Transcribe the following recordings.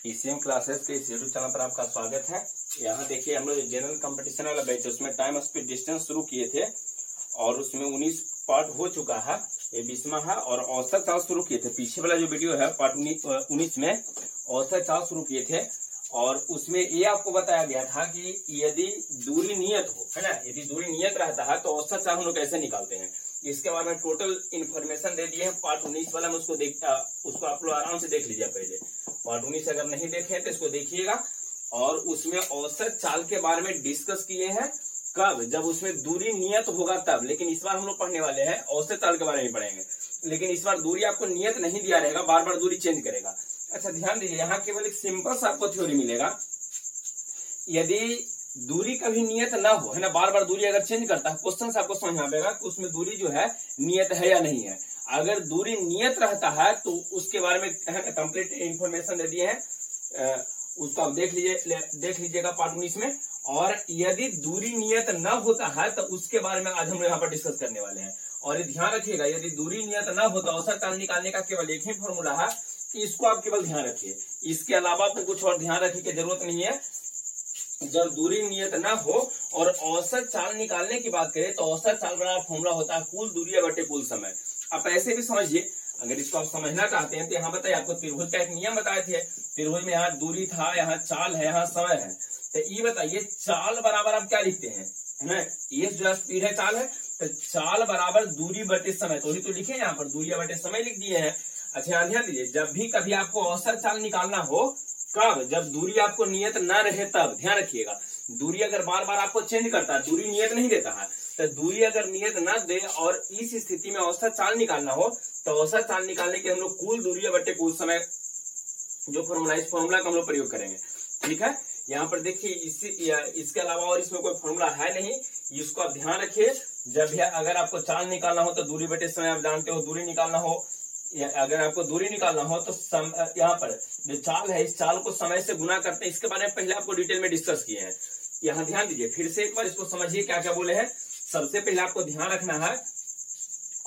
ECM classes के इस YouTube channel पर आपका स्वागत है। यहाँ देखिए हम लोग जनरल कंपटीशन वाला बैच है, उसमें टाइम स्पीड डिस्टेंस शुरू किए थे और उसमें 19 पार्ट हो चुका है, ये 20वां है। और औसत चाल शुरू किए थे, पीछे वाला जो वीडियो है पार्ट 19 में औसत चाल शुरू किए थे और उसमें ये आपको बताया गया था कि यदि दूरी नियत हो, है ना, यदि दूरी नियत रहता है तो औसत चाल हम लोग कैसे निकालते हैं, इसके बारे में टोटल इन्फॉर्मेशन दे दिए हैं। पार्ट 19 वाला में उसको आप लोग आराम से देख लीजिए। पहले पार्ट 19 अगर नहीं देखे तो इसको देखिएगा। और उसमें औसत चाल के बारे में डिस्कस किए हैं, कब, जब उसमें दूरी नियत होगा तब। लेकिन इस बार हम लोग पढ़ने वाले हैं औसत चाल के बारे में पढ़ेंगे, लेकिन इस बार दूरी आपको नियत नहीं दिया रहेगा, बार बार दूरी चेंज करेगा। अच्छा ध्यान दीजिए, यहाँ केवल एक सिंपल सा आपको थ्योरी मिलेगा। यदि दूरी कभी नियत ना हो, है ना, बार बार दूरी अगर चेंज करता है, क्वेश्चन से आपको समझ में आएगा कि उसमें दूरी जो है नियत है या नहीं है। अगर दूरी नियत रहता है तो उसके बारे में कंप्लीट इंफॉर्मेशन दे दिए हैं, उसको आप देख लीजिएगा पार्ट 19 में। और यदि दूरी नियत न होता है तो उसके बारे में आज हम लोग यहाँ पर डिस्कस करने वाले हैं। और ये ध्यान रखिएगा, यदि दूरी नियत न हो तो औसत चाल निकालने का केवल एक ही फॉर्मूला है, कि इसको आप केवल ध्यान रखिए, इसके अलावा आपको कुछ और ध्यान रखने की जरूरत नहीं है। जब दूरी नियत ना हो और औसत चाल निकालने की बात करें तो औसत चाल बराबर फॉर्मूला होता है कुल दूरी बटे कुल समय। आप ऐसे भी समझिए, अगर इसको आप समझना चाहते हैं तो यहाँ बताइए, आपको त्रिभुज का एक नियम बताए थे। त्रिभुज में यहाँ दूरी था, यहाँ चाल है, यहाँ समय है। तो ये बताइए चाल बराबर आप क्या लिखते हैं, है ना, ये जो स्पीड है चाल है, तो चाल बराबर दूरी बटे समय, तो ही तो लिखे यहाँ पर दूरी बटे समय लिख दिए हैं। अच्छा यहाँ ध्यान दीजिए, जब भी कभी आपको औसत चाल निकालना हो, कब, जब दूरी आपको नियत न रहे तब। ध्यान रखिएगा, दूरी अगर बार बार आपको चेंज करता है, दूरी नियत नहीं देता है, तो दूरी अगर नियत न दे और इस स्थिति में औसत चाल निकालना हो तो औसत चाल निकालने के हम लोग कुल दूरी बटे कुल समय जो फॉर्मूला, इस फॉर्मूला का हम लोग प्रयोग करेंगे। ठीक है, यहाँ पर देखिए इसके अलावा और इसमें कोई फॉर्मूला है नहीं, इसको आप ध्यान रखिए। जब भी अगर आपको चाल निकालना हो तो दूरी बटे समय, आप जानते हो दूरी निकालना हो, अगर आपको दूरी निकालना हो तो यहाँ पर जो चाल है, इस चाल को समय से गुना करते हैं। इसके बारे में पहले आपको डिटेल में डिस्कस किए हैं। यहाँ ध्यान दीजिए, फिर से एक बार इसको समझिए क्या क्या बोले हैं। सबसे पहले आपको ध्यान रखना है,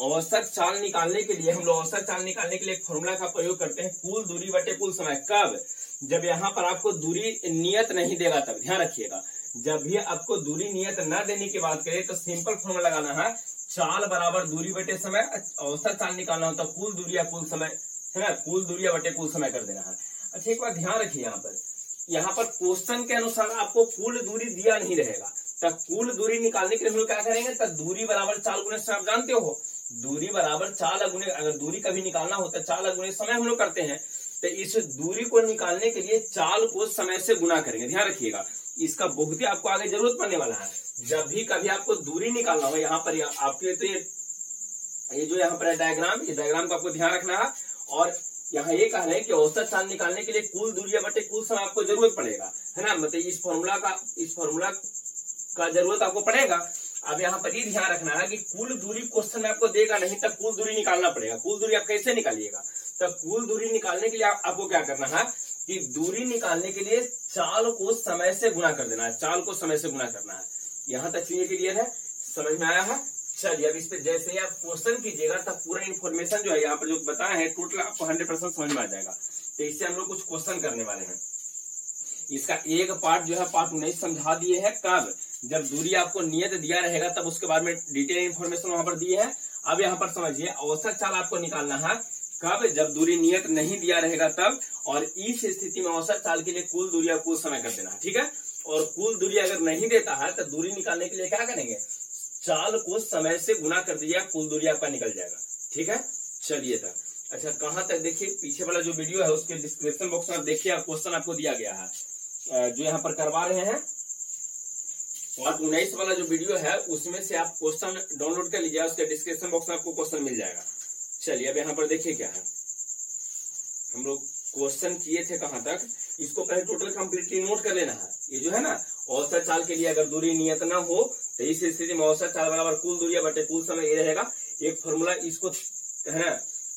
औसत चाल निकालने के लिए हम लोग औसत चाल निकालने के लिए एक फॉर्मूला का प्रयोग करते हैं, कुल दूरी बटे कुल समय। कब, जब यहाँ पर आपको दूरी नियत नहीं देगा तब। ध्यान रखिएगा, जब भी आपको दूरी नियत न देने की बात करें तो सिंपल फॉर्मूला लगाना है, चाल बराबर दूरी बटे समय। औसत चाल निकालना होता है कुल दूरी या कुल समय, है ना, कुल दूरी बटे कुल समय कर देना है। अच्छा एक बात ध्यान रखिए, यहाँ पर क्वेश्चन के अनुसार आपको कुल दूरी दिया नहीं रहेगा, तो कुल दूरी निकालने के लिए हम लोग क्या करेंगे, तो दूरी बराबर चाल गुणे समय। आप जानते हो दूरी बराबर चाल गुणे, अगर दूरी कभी निकालना होता है चाल गुणे समय हम लोग करते हैं, तो इस दूरी को निकालने के लिए चाल को समय से गुना करेंगे। ध्यान रखिएगा, इसका बहुत ही आपको आगे जरूरत पड़ने वाला है। जब भी कभी आपको दूरी निकालना हो, यहाँ पर आपके तो ये जो यहाँ पर है डायग्राम, ये डायग्राम को आपको ध्यान रखना है। और यहाँ ये कह रहे हैं कि औसत चाल निकालने के लिए कुल दूरी बटे कुल समय आपको जरूरत पड़ेगा, है ना, मतलब इस फॉर्मूला का जरूरत आपको पड़ेगा। अब यहाँ पर ये ध्यान रखना है कि कुल दूरी क्वेश्चन में आपको देगा नहीं, तब कुल दूरी निकालना पड़ेगा। कुल दूरी आप कैसे निकालिएगा, तो कुल दूरी निकालने के लिए आपको क्या करना है कि दूरी निकालने के लिए चाल को समय से गुना कर देना है, चाल को समय से गुना करना है। यहाँ तक चीजें क्लियर है, समझ में आया है। चलिए अब इस पे जैसे ही आप क्वेश्चन कीजिएगा तब पूरा इन्फॉर्मेशन जो है यहाँ पर जो बताया है टोटल आपको 100% समझ में आ जाएगा। तो इससे हम लोग कुछ क्वेश्चन करने वाले हैं। इसका एक पार्ट जो है पार्ट 19 समझा दिए है, कब, जब दूरी आपको नियत दिया रहेगा तब उसके बारे में डिटेल इन्फॉर्मेशन वहां पर दिए है। अब यहाँ पर समझिए, औसत चाल आपको निकालना है कब, जब दूरी नियत नहीं दिया रहेगा तब। और इस स्थिति में औसत चाल के लिए कुल दूरी या कुल समय कर देना। ठीक है, और कुल दूरी अगर नहीं देता है तो दूरी निकालने के लिए क्या करेंगे, चाल को समय से गुना कर दीजिएगा, कुल दूरी आपका निकल जाएगा। ठीक है, चलिए तक। अच्छा कहाँ तक देखिए, पीछे वाला जो वीडियो है उसके डिस्क्रिप्शन बॉक्स में आप देखिए, क्वेश्चन आपको दिया गया है जो यहाँ पर करवा रहे हैं। पार्ट 19 वाला जो वीडियो है उसमें से आप क्वेश्चन डाउनलोड कर लीजिए, उसके डिस्क्रिप्शन बॉक्स में आपको क्वेश्चन मिल जाएगा। चलिए अब यहाँ पर देखिए क्या है, हम लोग क्वेश्चन किए थे कहाँ तक, इसको पहले टोटल कंप्लीटली नोट कर लेना है। ये जो है ना, औसत चाल के लिए अगर दूरी नियत ना हो तो इस स्थिति में औसत चाल बराबर कुल दूरी बटे कुल समय ये रहेगा। एक फॉर्मूला इसको, है ना,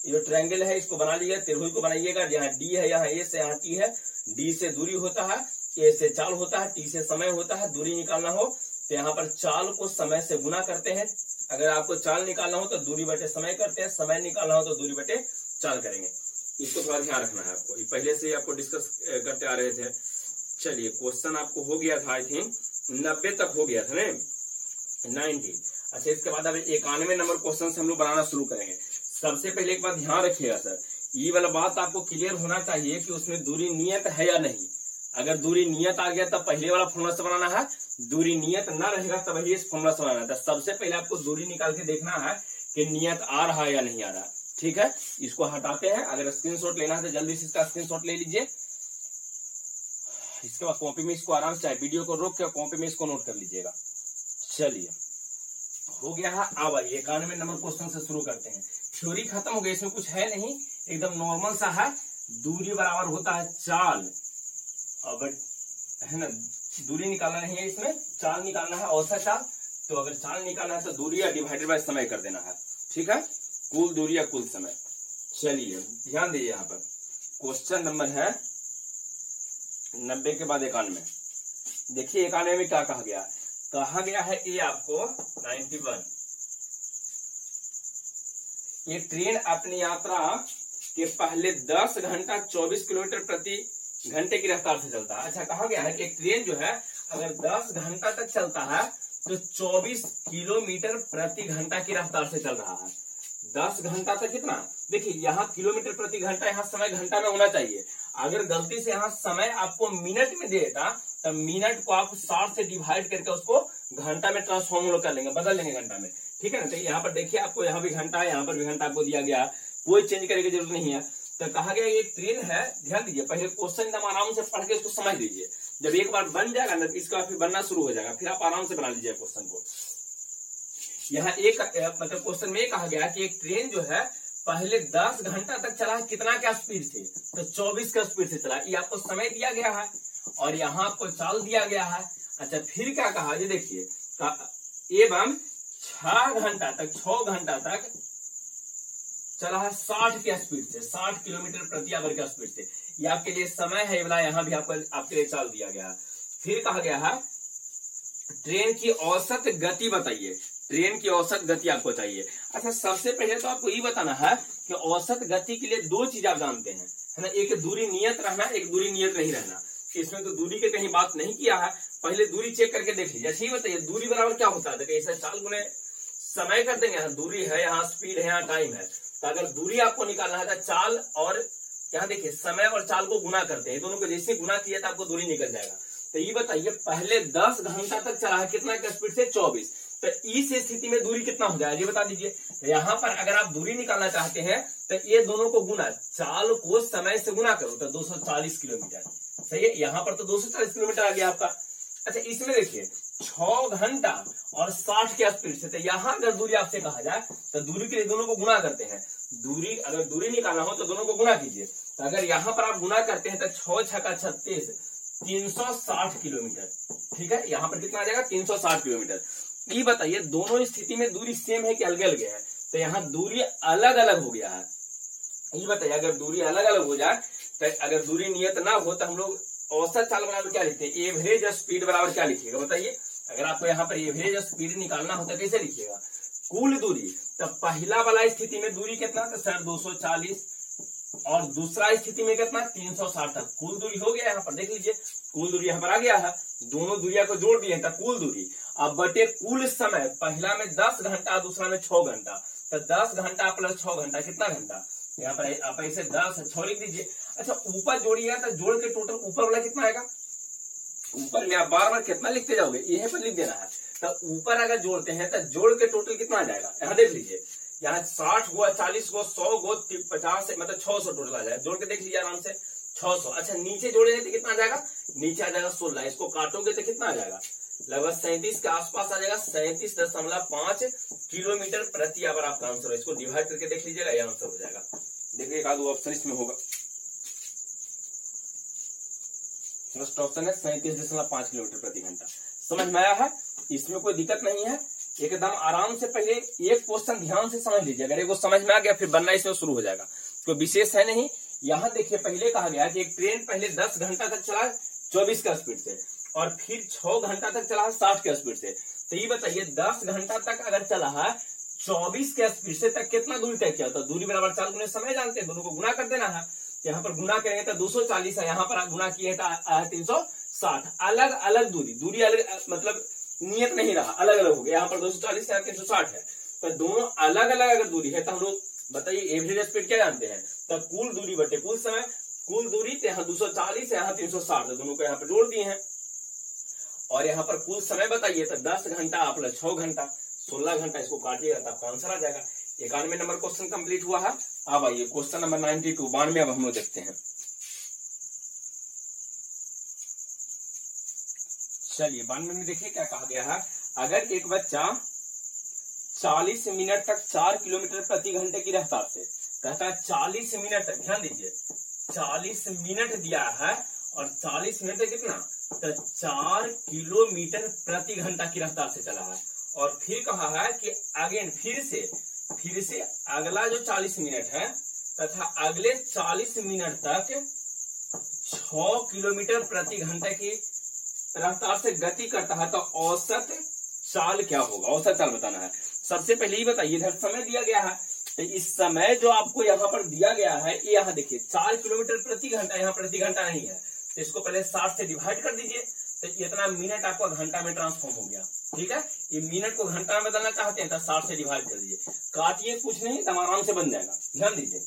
ये जो ट्रायंगल है इसको बना लीजिएगा, त्रिभुज को बनाइएगा, जहाँ डी है यहाँ ए से यहाँ टी है, डी से दूरी होता है, ए से चाल होता है, टी से समय होता है। दूरी निकालना हो तो यहाँ पर चाल को समय से गुना करते हैं। अगर आपको चाल निकालना हो तो दूरी बटे समय करते हैं, समय निकालना हो तो दूरी बटे चाल करेंगे। इसको थोड़ा ध्यान रखना है आपको, पहले से ही आपको डिस्कस करते आ रहे थे। चलिए क्वेश्चन आपको हो गया था, आई थिंक 90 तक हो गया था ना, 90। अच्छा इसके बाद अब 91 नंबर क्वेश्चन से हम लोग बनाना शुरू करेंगे। सबसे पहले एक बात ध्यान रखिएगा सर, ये वाला बात आपको क्लियर होना चाहिए कि उसमें दूरी नियत है या नहीं। अगर दूरी नियत आ गया तब पहले वाला फॉर्मूला से बनाना है, दूरी नियत ना रहेगा तब ही इस फॉर्मूला से बनाना है। सबसे पहले आपको दूरी निकाल के देखना है कि नियत आ रहा है या नहीं आ रहा। ठीक है, इसको हटाते हैं। अगर स्क्रीनशॉट लेना है तो जल्दी से इसका स्क्रीनशॉट ले लीजिए। इसके बाद कॉपी में इसको आराम से वीडियो को रोक के कॉपी में इसको नोट कर लीजिएगा। चलिए हो गया है। अब 91 नंबर क्वेश्चन से शुरू करते हैं। थ्योरी खत्म हो गई, इसमें कुछ है नहीं, एकदम नॉर्मल सा है। दूरी बराबर होता है चाल, अब है ना, दूरी निकालना नहीं है, इसमें चाल निकालना है, औसत चाल। तो अगर चाल निकालना है तो दूरी या डिवाइडेड बाय समय कर देना है। ठीक है, कुल दूरी या कुल समय। चलिए ध्यान दीजिए, यहाँ पर क्वेश्चन नंबर है 90 के बाद 91। देखिए 91 में क्या कहा गया, कहा गया है ये आपको 91। एक ट्रेन अपनी यात्रा के पहले 10 घंटा 24 किलोमीटर प्रति घंटे की रफ्तार से चलता है। अच्छा कहा गया है कि एक ट्रेन जो है अगर 10 घंटा तक चलता है तो 24 किलोमीटर प्रति घंटा की रफ्तार से चल रहा है। 10 घंटा तक कितना, देखिए यहाँ किलोमीटर प्रति घंटा, यहाँ समय घंटा में होना चाहिए। अगर गलती से यहाँ समय आपको मिनट में दे देता तो मिनट को आप 60 से डिवाइड करके उसको घंटा में ट्रांसफॉर्म कर लेंगे, बदल लेंगे घंटा में। ठीक है ना, तो यहाँ पर देखिए आपको यहाँ भी घंटा है, यहाँ पर भी घंटा आपको दिया गया, कोई चेंज करने की जरूरत नहीं है। तो कहा गया एक ट्रेन है, ध्यान दीजिए, पहले क्वेश्चन एकदम आराम से पढ़ के उसको समझ लीजिए। जब एक बार बन जाएगा ना इसका फिर बनना शुरू हो जाएगा, फिर आप आराम से बना लीजिए क्वेश्चन को। यहाँ एक मतलब क्वेश्चन में कहा गया कि एक ट्रेन जो है पहले 10 घंटा तक चला, कितना क्या स्पीड से, तो 24 का स्पीड से चला। ये आपको समय दिया गया है और यहाँ आपको चाल दिया गया है। अच्छा फिर क्या कहा, ये देखिए, एवं 6 घंटा तक चला है 60 की स्पीड से, 60 किलोमीटर प्रति आवर की स्पीड से। ये आपके लिए समय है वाला, यहाँ भी आपके लिए चाल दिया गया है। फिर कहा गया है ट्रेन की औसत गति बताइए, ट्रेन की औसत गति आपको चाहिए। अच्छा सबसे पहले तो आपको ये बताना है कि औसत गति के लिए 2 चीज आप जानते हैं, है ना, एक दूरी नियत रहना, एक दूरी नियत नहीं रहना। इसमें तो दूरी के कहीं बात नहीं किया है, पहले दूरी चेक करके देख लीजिए। ठीक बताइए दूरी बराबर क्या होता है, ऐसा चाल गुने समय कर देंगे। यहाँ दूरी है, यहाँ स्पीड है, यहाँ टाइम है। तो अगर दूरी आपको निकालना है तो चाल और यहाँ देखिए समय और चाल को गुना करते हैं, दोनों को जैसे गुना किया तो आपको दूरी निकल जाएगा। तो ये बताइए पहले 10 घंटा तक चला है, कितना का स्पीड से, 24। तो इस स्थिति में दूरी कितना हो जाएगा ये बता दीजिए। तो यहाँ पर अगर आप दूरी निकालना चाहते हैं तो ये दोनों को गुना, चाल को समय से गुना करो तो 240 किलोमीटर। सही है, यहाँ पर तो 240 किलोमीटर आ गया आपका। अच्छा इसमें देखिए 6 घंटा और 60 के स्पीड से, तो यहाँ अगर दूरी आपसे कहा जाए तो दूरी के लिए दोनों को गुना करते हैं। दूरी अगर दूरी निकालना हो तो दोनों को गुना कीजिए। तो अगर यहाँ पर आप गुना करते हैं तो 6 छक्का 36, 360 किलोमीटर। ठीक है, यहाँ पर कितना आ जाएगा, 360 किलोमीटर। ये बताइए दोनों स्थिति में दूरी सेम है कि अलग अलग है, तो यहाँ दूरी अलग अलग हो गया है। ये बताइए अगर दूरी अलग अलग हो जाए तो अगर दूरी नियत ना हो तो हम लोग औसत चाल बराबर क्या लिखते हैं, एवरेज स्पीड बराबर क्या लिखिएगा बताइए। अगर आपको यहाँ पर एवरेज स्पीड निकालना होता है कैसे लिखिएगा, कुल दूरी। तो पहला वाला स्थिति में दूरी कितना था सर, 240, और दूसरा स्थिति में कितना, 360 तक। कुल दूरी हो गया, यहाँ पर देख लीजिए कुल दूरी यहाँ पर आ गया है। दोनों दूरिया को जोड़ दिए तो कुल दूरी। अब बटे कुल समय, पहला में 10 घंटा दूसरा में 6 घंटा, तो 10 घंटा प्लस 6 घंटा कितना घंटा, यहाँ पर आप ऐसे 10 6 लिख दीजिए। अच्छा ऊपर जोड़िएगा तो जोड़ के टोटल ऊपर वाला कितना आएगा, ऊपर में आप बार बार कितना लिखते जाओगे, यहीं पर लिख देना है। तो ऊपर अगर जोड़ते हैं तो जोड़ के टोटल कितना आ जाएगा, यहाँ देख लीजिए, यहाँ 60 गो 40 गो 100 गो 50 मतलब 600 टोटल आ जाएगा। जोड़ के देख लीजिए आराम से 600। अच्छा नीचे जोड़ेंगे तो कितना आ जाएगा, नीचे आ जाएगा 16। इसको काटोगे तो कितना आ जाएगा, लगभग 37 के आसपास आ जाएगा, 37.5 किलोमीटर प्रति आवर आपका आंसर है। इसको डिवाइड करके देख लीजिएगा, ये आंसर हो जाएगा। देखिए एक आध ऑप्शन इसमें होगा, फर्स्ट ऑप्शन है 37.5 किलोमीटर प्रति घंटा। समझ में आया है, इसमें कोई दिक्कत नहीं है, एकदम आराम से। पहले एक क्वेश्चन ध्यान से समझ लीजिए, अगर एक समझ में आ गया फिर बनना इसमें शुरू हो जाएगा, कोई विशेष है नहीं। यहाँ देखिए पहले कहा गया कि एक ट्रेन पहले 10 घंटा तक चला 24 का स्पीड से, और फिर 6 घंटा तक चला 60 के स्पीड से। तो ये बताइए 10 घंटा तक अगर चला है 24 के स्पीड से तक कितना दूरी तय किया, तो दूरी बराबर 4 गुने समय जानते हैं, दोनों को गुना कर देना है। यहाँ पर गुना करेंगे तो 240 है, यहाँ पर गुना किए तो आया 360। अलग अलग दूरी अलग मतलब नियत नहीं रहा, अलग अलग हो गया। यहाँ पर 240 है, 360 है, तो दोनों अलग अलग अगर दूरी है तो हम लोग बताइए एवरेज स्पीड क्या जानते हैं, तो कुल दूरी बटे कुल समय। कुल दूरी तो यहाँ 240 है, यहाँ 360 है, दोनों को यहाँ पर जोड़ दिए हैं। और यहाँ पर कुल समय बताइए तो 10 घंटा प्लस 6 घंटा 16 घंटा, इसको काटिएगा तो आपका आंसर आ जाएगा। 91 नंबर क्वेश्चन कंप्लीट हुआ है। अब आइए क्वेश्चन नंबर 92 92 अब हम लोग देखते हैं। चलिए 92 में देखिए क्या कहा गया है। अगर एक बच्चा 40 मिनट तक 4 किलोमीटर प्रति घंटे की रफ्तार से, कहता है 40 मिनट तक, ध्यान दीजिए 40 मिनट दिया है और 40 मिनट तक कितना, तो 4 किलोमीटर प्रति घंटा की रफ्तार से चला है। और फिर कहा है कि अगेन फिर से अगला जो 40 मिनट है तथा अगले 40 मिनट तक 6 किलोमीटर प्रति घंटे की रफ्तार से गति करता है, तो औसत चाल क्या होगा, औसत चाल बताना है। सबसे पहले ही बताइए, इधर समय दिया गया है, तो इस समय जो आपको यहाँ पर दिया गया है, ये यहाँ देखिए 4 किलोमीटर प्रति घंटा, यहाँ प्रति घंटा नहीं है, तो इसको पहले 60 से डिवाइड कर दीजिए, तो इतना मिनट आपका घंटा में ट्रांसफॉर्म हो गया। ठीक है, ये मिनट को घंटा में बदलना चाहते हैं तो 60 से डिवाइड कर दीजिए, काटिए कुछ नहीं, तो आराम से बन जाएगा। ध्यान दीजिए,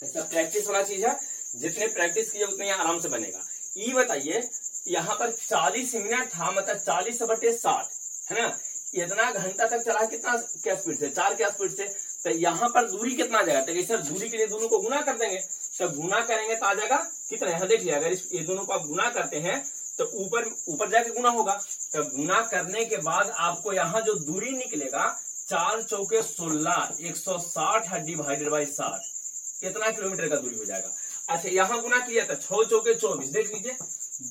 ऐसा प्रैक्टिस वाला चीज है, जितने प्रैक्टिस किए उतने आराम से बनेगा। ये बताइए यहाँ पर 40 मिनट था, मतलब 40/60 है ना, इतना घंटा तक चला कितना क्या स्पीड से, 4 क्या स्पीड से, तो यहाँ पर दूरी कितना आ जाएगा, तो सर दूरी के लिए दोनों को गुना कर देंगे, तो गुना करेंगे तो आ जाएगा कितना, यहाँ देखिए अगर ये दोनों को आप गुना करते हैं तो ऊपर जाके गुना होगा, तो गुना करने के बाद आपको यहाँ जो दूरी निकलेगा 4 चौके 16 160 डिवाइडेड बाई 60, कितना किलोमीटर का दूरी हो जाएगा। अच्छा यहाँ गुना किया था 6 चौके 24, देख लीजिए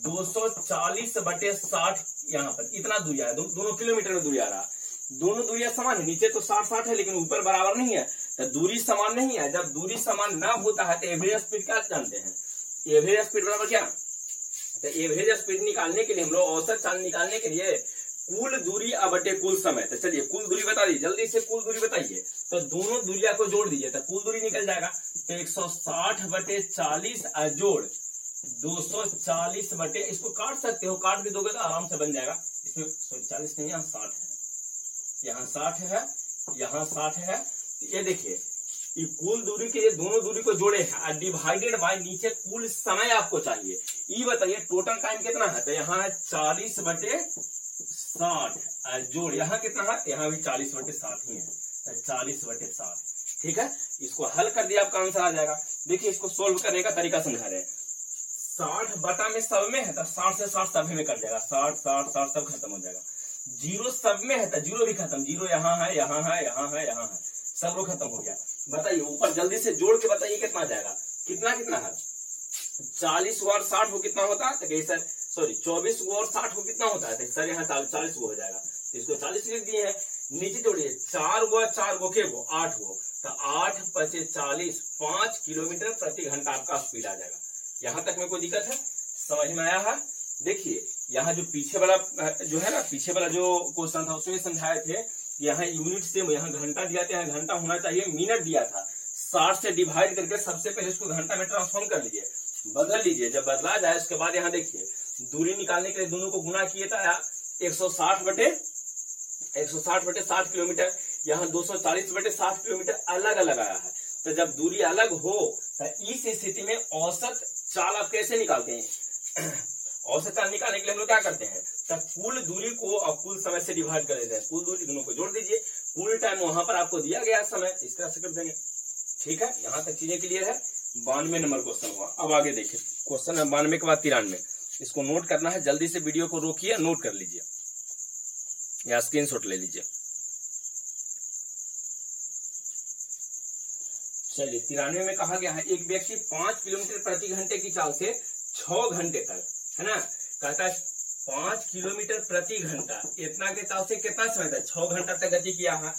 240/60, यहाँ पर इतना दूरी आ रहा है, दोनों किलोमीटर में दूरी आ रहा है, दोनों दूरियां समान है, नीचे तो 60-60 है लेकिन ऊपर बराबर नहीं है, तो दूरी समान नहीं है। जब दूरी समान ना होता है तो एवरेज स्पीड क्या जानते हैं, एवरेज स्पीड बराबर क्या, तो एवरेज स्पीड निकालने के लिए हम लोग औसत चाल निकालने के लिए कुल दूरी बटे कुल समय, तो चलिए कुल दूरी बता दीजिए, जल्दी से कुल दूरी बताइए, तो दोनों दूरिया को जोड़ दीजिए तो कुल दूरी निकल जाएगा, तो 160/40 जोड़ 240 इसको काट सकते हो, काट भी दोगे तो आराम से बन जाएगा। इसमें 40 नहीं, यहाँ 60 है, यहाँ 60 है, यहाँ 60 है, ये देखिए ये कुल दूरी के लिए दोनों दूरी को जोड़े हैं, डिवाइडेड बाय नीचे कुल समय आपको चाहिए। ये बताइए टोटल टाइम कितना है, तो यहाँ है 40/60 जोड़ यहाँ कितना है, यहाँ भी 40/60 ही है, 40/60। ठीक है, इसको हल कर दिया आपका आंसर आ जाएगा। देखिए इसको सोल्व करने का तरीका समझा रहे हैं, 60 बटा में सब में है तो 60 से 60 सब में कर जाएगा, 60 सब खत्म हो जाएगा, जीरो सब में है तो जीरो भी खत्म, जीरो यहाँ है, यहाँ है, यहाँ है, यहाँ है, सब लोग खत्म हो गया। बताइए ऊपर जल्दी से जोड़ के बताइए कितना आ जाएगा, कितना है 40 और 60 को कितना होता है, तो सर सॉरी 24 और 60 को कितना होता है, तो सर यहाँ 40 हो जाएगा, तो इसको 40 लिख दिए हैं। नीचे जोड़िए 4 गो के गो 8 गो, तो 8 × 5 = 40, 5 किलोमीटर प्रति घंटा आपका स्पीड आ जाएगा। यहाँ तक में कोई दिक्कत है, समझ में आया है। देखिए यहाँ जो पीछे वाला जो है ना, पीछे वाला जो क्वेश्चन था उसमें समझाए थे, यहाँ यूनिट से यहाँ घंटा दिया था, यहाँ घंटा होना चाहिए, मिनट दिया था, 60 से डिवाइड करके सबसे पहले इसको घंटा में ट्रांसफॉर्म कर लीजिए, बदल लीजिए, जब बदला जाए उसके बाद यहाँ देखिए दूरी निकालने के लिए दोनों को गुना किए था 160/60 किलोमीटर, यहाँ 240/60 किलोमीटर अलग अलग आया है। तो जब दूरी अलग हो तो इस स्थिति में औसत चाल आप कैसे निकालते हैं, औसत चाल निकालने के लिए हम लोग क्या करते हैं, तो कुल दूरी को और कुल समय से डिवाइड कर देते हैं, कुल दूरी दोनों को जोड़ दीजिए, कुल टाइम वहां पर आपको दिया गया समय, इस तरह से कर देंगे। ठीक है, यहाँ तक चीजें क्लियर है। 92 नंबर क्वेश्चन हुआ। अब आगे देखिए क्वेश्चन है 92 के बाद 93, इसको नोट करना है, जल्दी से वीडियो को रोकिए, नोट कर लीजिए या स्क्रीनशॉट ले लीजिए। चलिए 93 में कहा गया है एक व्यक्ति 5 किलोमीटर प्रति घंटे की चाल से 6 घंटे तक, है ना, कहता है 5 किलोमीटर प्रति घंटा इतना के चाल से कितना समय तक 6 घंटा तक गति किया है,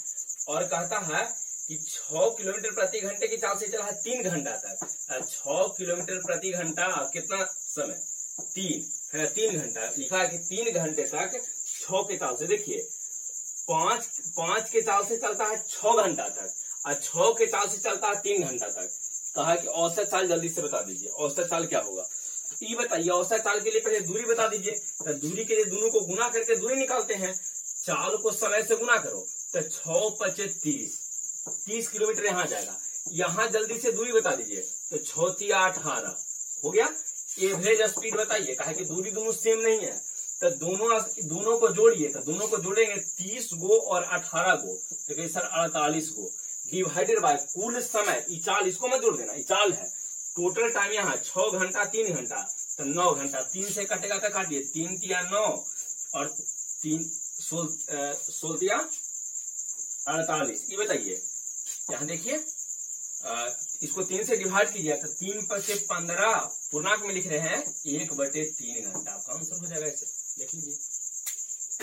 और कहता है कि 6 किलोमीटर प्रति घंटे की चाल से चला है 3 घंटा तक, 6 किलोमीटर प्रति घंटा कितना समय 3 घंटा लिखा है कि 3 घंटे तक 6 के चाल से। देखिए 5 के चाल से चलता है 6 घंटा तक, और 6 के चाल से चलता है 3 घंटा तक। कहा कि औसत चाल जल्दी से बता दीजिए, औसत चाल क्या होगा। ये बताइए, औसत चाल के लिए पहले दूरी बता दीजिए। तो दूरी के लिए दोनों को गुना करके दूरी निकालते हैं। चाल को समय से गुना करो तो 6 × 5 = 30 किलोमीटर यहाँ जाएगा। यहाँ जल्दी से दूरी बता दीजिए, तो 6 × 3 = 18 हो गया। एवरेज स्पीड बताइए, कहा कि दूरी दोनों सेम नहीं है, तो दोनों को जोड़िए। तो दोनों को जोड़ेंगे 30 गो और 18 गो, तो कहीं सर 48 गो, डिवाइडेड बाय कुल समय। ई चाल इसको मत जोड़ देना, ई चाल है। टोटल टाइम यहाँ 6 घंटा 3 घंटा, तो 9 घंटा। 3 से कटेगा तो काटिए, 3 × 3 = 9 और 3 16 × 48। ये बताइए, यहाँ देखिए, इसको 3 से डिवाइड कीजिए तो 3 × 5 = 15, पूर्णांक में लिख रहे हैं 1/3 घंटा। आपका आंसर हो जाएगा। ऐसे देख लीजिए,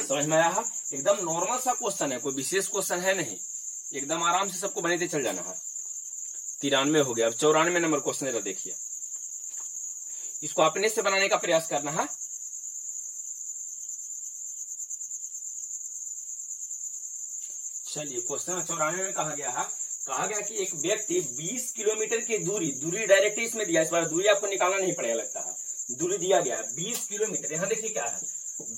समझ में आया? एकदम नॉर्मल सा क्वेश्चन है, कोई विशेष क्वेश्चन है नहीं, एकदम आराम से सबको बनाते चल जाना है। 93 हो गया। अब 94 नंबर क्वेश्चन जरा देखिए, इसको अपने से बनाने का प्रयास करना है। चलिए, क्वेश्चन 94 में कहा गया कि एक व्यक्ति 20 किलोमीटर की दूरी डायरेक्ट इसमें दिया। इस बार दूरी आपको निकालना नहीं पड़ेगा, लगता है दूरी दिया गया है 20 किलोमीटर। यहाँ देखिए क्या है,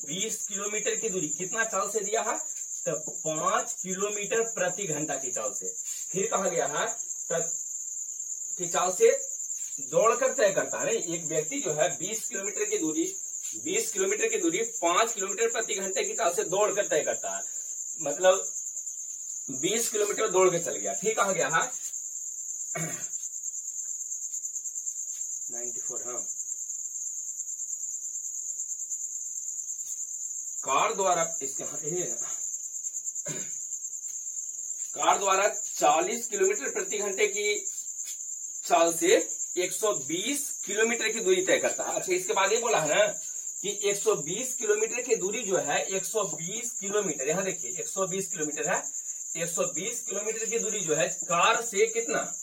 20 किलोमीटर की दूरी कितना चाल से दिया है, तो 5 किलोमीटर प्रति घंटा की चाल से। फिर कहा गया है कि चाल से दौड़कर तय करता है। एक व्यक्ति जो है 20 किलोमीटर की दूरी 5 किलोमीटर प्रति घंटे की चाल से दौड़कर तय करता है। मतलब 20 किलोमीटर दौड़ के चल गया। ठीक कहा गया है 94। हाँ, कार द्वारा 40 किलोमीटर प्रति घंटे की चाल से 120 किलोमीटर की दूरी तय करता है। अच्छा, इसके बाद ये बोला है ना कि 120 किलोमीटर की दूरी जो है 120 किलोमीटर, यहाँ देखिए 120 किलोमीटर है। 120 किलोमीटर की दूरी जो है कार से कितना,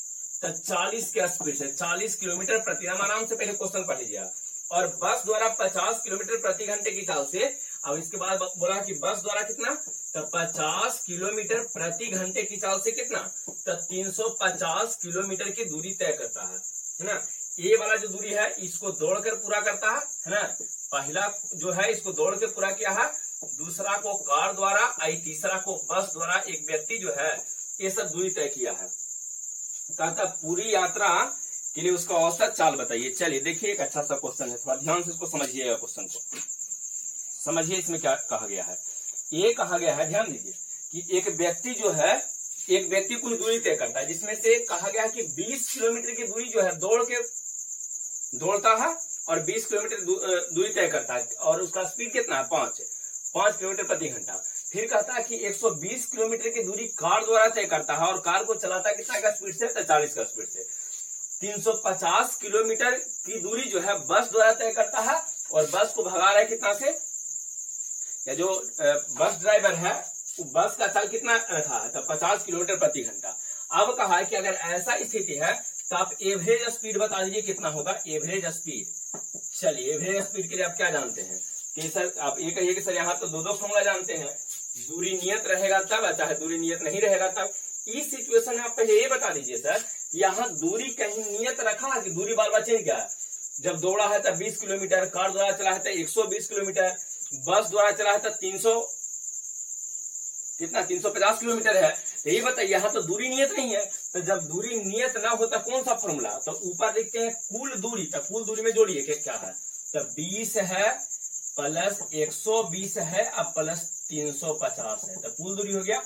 तो 40 के स्पीड से 40 किलोमीटर प्रति। हम आराम से पहले क्वेश्चन पढ़ लीजिए। और बस द्वारा 50 किलोमीटर प्रति घंटे की चाल से। अब इसके बाद बोला कि बस द्वारा कितना, तो 50 किलोमीटर प्रति घंटे की चाल से कितना, तो 350 किलोमीटर की दूरी तय करता है ना। ये वाला जो दूरी है इसको दौड़कर पूरा करता है ना। पहला जो है इसको दौड़ के पूरा किया है, दूसरा को कार द्वारा, आई तीसरा को बस द्वारा एक व्यक्ति जो है ये सब दूरी तय किया है। कहता पूरी यात्रा के लिए उसका औसत चाल बताइए। चलिए देखिए, एक अच्छा सा क्वेश्चन है, थोड़ा ध्यान से इसको समझिएगा। क्वेश्चन को समझिए, इसमें क्या कहा गया है। ये कहा गया है, ध्यान दीजिए, कि एक व्यक्ति जो है, एक व्यक्ति कुछ दूरी तय करता है, जिसमें से कहा गया है कि 20 किलोमीटर की दूरी जो है दौड़ता है और 20 किलोमीटर दूरी तय करता है, और उसका स्पीड कितना है, 5 किलोमीटर प्रति घंटा। फिर कहता है कि 120 किलोमीटर की दूरी कार द्वारा तय करता है, और कार को चलाता है कितना का स्पीड से, 40 का स्पीड से। 350 किलोमीटर की दूरी जो है बस द्वारा तय करता है, और बस को भगा रहा है कितना से, या जो बस ड्राइवर है वो बस का चाल कितना रखा है, तो 50 किलोमीटर प्रति घंटा। अब कहा है कि अगर ऐसा स्थिति है तो आप एवरेज स्पीड बता दीजिए कितना होगा, एवरेज स्पीड। चलिए, एवरेज स्पीड के लिए आप क्या जानते हैं कि सर, आप ये कहिए कि सर यहाँ तो दो फॉर्मूला जानते हैं, दूरी नियत रहेगा तब, चाहे दूरी नियत नहीं रहेगा तब। इस सिचुएशन में आप पहले ये बता दीजिए सर, यहाँ दूरी कहीं नियत रखा है कि दूरी बार बार चेंज किया है। जब दौड़ा है तब 20 किलोमीटर, कार द्वारा चला है तो 120 किलोमीटर, बस द्वारा चला है तो 350 किलोमीटर है। तो ये बताइए, यहाँ तो दूरी नियत नहीं है। तो जब दूरी नियत ना हो तो कौन सा फॉर्मूला, तो ऊपर देखते हैं कुल दूरी, तो कुल दूरी में जोड़िए क्या है, तो 20 है प्लस 120 है अब प्लस 350 है, तो कुल दूरी हो गया,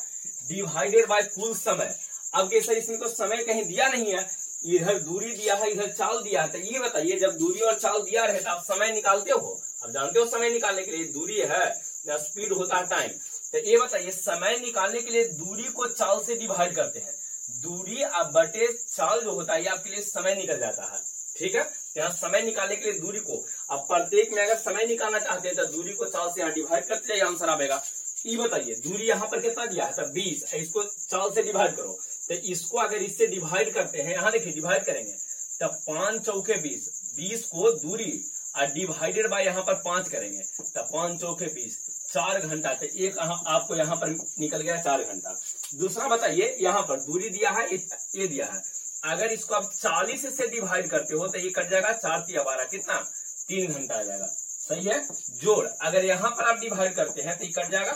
डिवाइडेड बाय कुल समय। अब कैसे, इसमें तो समय कहीं दिया नहीं है, इधर दूरी दिया है, इधर चाल दिया है। तो ये बताइए, जब दूरी और चाल दिया रहे तो आप समय निकालते हो, अब जानते हो समय निकालने के लिए दूरी है या स्पीड होता है टाइम। तो ये बताइए, समय निकालने के लिए दूरी को चाल से डिवाइड करते हैं। दूरी अब बटे चाल जो होता है आपके लिए समय निकल जाता है। ठीक है, यहाँ समय निकालने के लिए दूरी को, अब प्रत्येक में अगर समय निकालना चाहते हैं तो दूरी को चाल से यहाँ डिवाइड करते हैं, आंसर आएगा। ये बताइए, दूरी यहाँ पर कितना दिया है, तो 20, इसको चाल से डिवाइड करो। तो इसको अगर इससे डिवाइड करते हैं, यहाँ देखिए डिवाइड करेंगे, तो 5 चौके 20 को दूरी और डिवाइडेड बाय यहाँ पर 5 करेंगे, तो 5 चौके 20, 4 घंटा, तो एक आपको यहाँ पर निकल गया 4 घंटा। दूसरा बताइए, यहाँ पर दूरी दिया है, ये दिया है, अगर इसको आप 40 से डिवाइड करते हो तो ये कट जाएगा 4 × 12 कितना, 3 घंटा आ जाएगा। सही है। जोड़, अगर यहाँ पर आप डिवाइड करते हैं तो ये कट जाएगा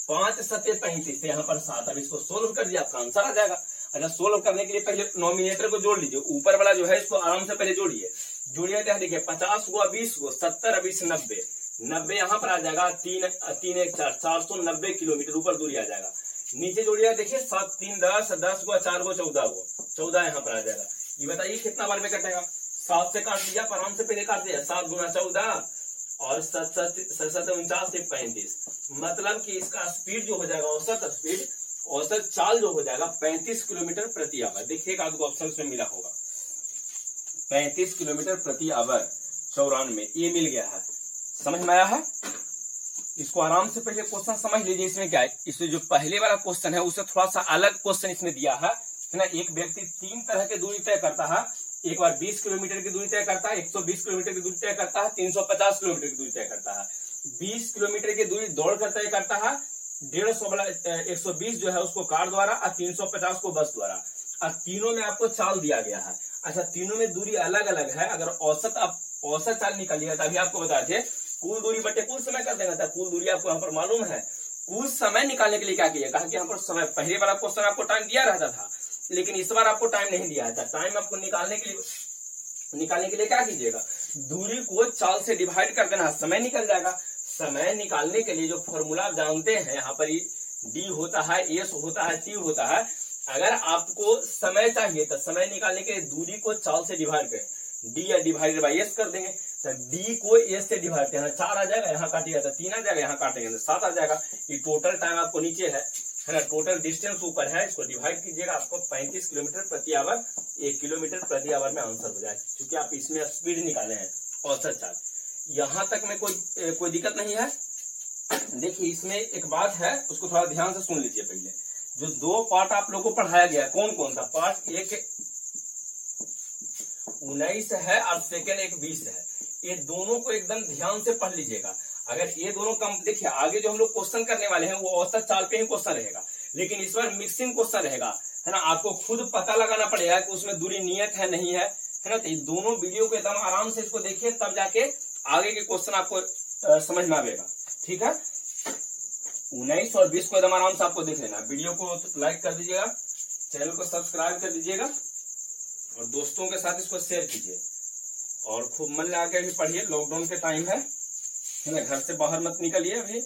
5 × 7 = 35, यहाँ पर 7। अब इसको सोल्व कर दिया, आपका आंसर आ जाएगा। अच्छा, सोल्व करने के लिए पहले नॉमिनेटर को जोड़ लीजिए, ऊपर वाला जो है इसको आराम से पहले जोड़िए। जोड़िए तो देखिए 50 × 20 = 70, 20 = 90, 90 यहाँ पर आ जाएगा 3 × 1 = 4, 490 किलोमीटर ऊपर दूरी आ जाएगा। नीचे जोड़िए, देखिए 7 × 3 = 10, 10 × 4 = 14, 14 यहाँ पर आ जाएगा। ये बताइए कितना बार में कटेगा, 7 से काट दिया, आराम से पहले काट दिया, 7 × 14 और 7 × 49 = 35। मतलब कि इसका स्पीड जो हो जाएगा, औसत स्पीड, औसत चाल जो हो जाएगा 35 किलोमीटर प्रति आवर। देखिएगा आपको ऑप्शन में मिला होगा 35 किलोमीटर प्रति आवर 94, ये मिल गया है। समझ में आया है? इसको आराम से पहले क्वेश्चन समझ लीजिए। इसमें क्या है, इसमें जो पहले वाला क्वेश्चन है उससे थोड़ा सा अलग क्वेश्चन इसमें दिया है ना। एक व्यक्ति 3 तरह की दूरी तय करता है, एक बार 20 किलोमीटर की दूरी तय करता है, 120 किलोमीटर की दूरी तय करता है, 350 किलोमीटर की दूरी तय करता है। 20 किलोमीटर की दूरी दौड़ कर तय करता है, 150 वाला 120 जो है उसको कार द्वारा और 350 को बस द्वारा। और तीनों में आपको चाल दिया गया है। अच्छा, तीनों में दूरी अलग अलग है। अगर औसत आप औसत चाल निकालिएगा तभी आपको बता थे कुल दूरी बटे कुल समय कर देगा था। कुल दूरी आपको यहाँ पर मालूम है। कुल समय निकालने के लिए क्या किया, कहा कि यहाँ पर समय, पहले वाला क्वेश्चन आपको टाइम दिया रहता था, लेकिन इस बार आपको टाइम नहीं दिया था। टाइम आपको निकालने के लिए क्या कीजिएगा, दूरी को चाल से डिवाइड कर देना, समय निकल जाएगा। समय निकालने के लिए जो फॉर्मूला आप जानते हैं, यहाँ पर डी होता है, एस होता है, टी होता है। अगर आपको समय चाहिए तो समय निकालने के लिए दूरी को चाल से डिवाइड करें, डी या डिवाइडेड बाई एस कर देंगे। तो डी को एस से डिवाइड करें, 4 आ जाएगा, यहाँ काटिएगा तो 3 आ जाएगा, यहाँ काटेंगे तो 7 आ जाएगा। ये टोटल टाइम आपको नीचे है ना, टोटल डिस्टेंस ऊपर है, इसको डिवाइड कीजिएगा, आपको 35 किलोमीटर प्रति आवर, 1 किलोमीटर प्रति आवर में आंसर हो जाएगा, क्योंकि आप इसमें स्पीड निकाले हैं, औसत चाल। यहाँ तक में कोई दिक्कत नहीं है। देखिए इसमें एक बात है, उसको थोड़ा ध्यान से सुन लीजिए। पहले जो 2 पार्ट आप लोगों को पढ़ाया गया, कौन कौन सा पार्ट, एक 19 है और सेकेंड एक 20 है। ये दोनों को एकदम ध्यान से पढ़ लीजिएगा। अगर ये दोनों कम, देखिए आगे जो हम लोग क्वेश्चन करने वाले हैं वो औसत चाल पे ही क्वेश्चन रहेगा, लेकिन इस बार मिक्सिंग क्वेश्चन रहेगा, है ना। आपको खुद पता लगाना पड़ेगा कि उसमें दूरी नियत है नहीं है ना। तो ये दोनों वीडियो को एकदम आराम से इसको देखिए, तब जाके आगे के क्वेश्चन आपको समझ में आएगा। ठीक है, 19 और 20 को एकदम आराम से आपको देख लेना। वीडियो को लाइक कर दीजिएगा, चैनल को सब्सक्राइब कर दीजिएगा और दोस्तों के साथ इसको शेयर कीजिए और खूब मन लगा के भी पढ़िए। लॉकडाउन के टाइम है ना, घर से बाहर मत निकलिए अभी।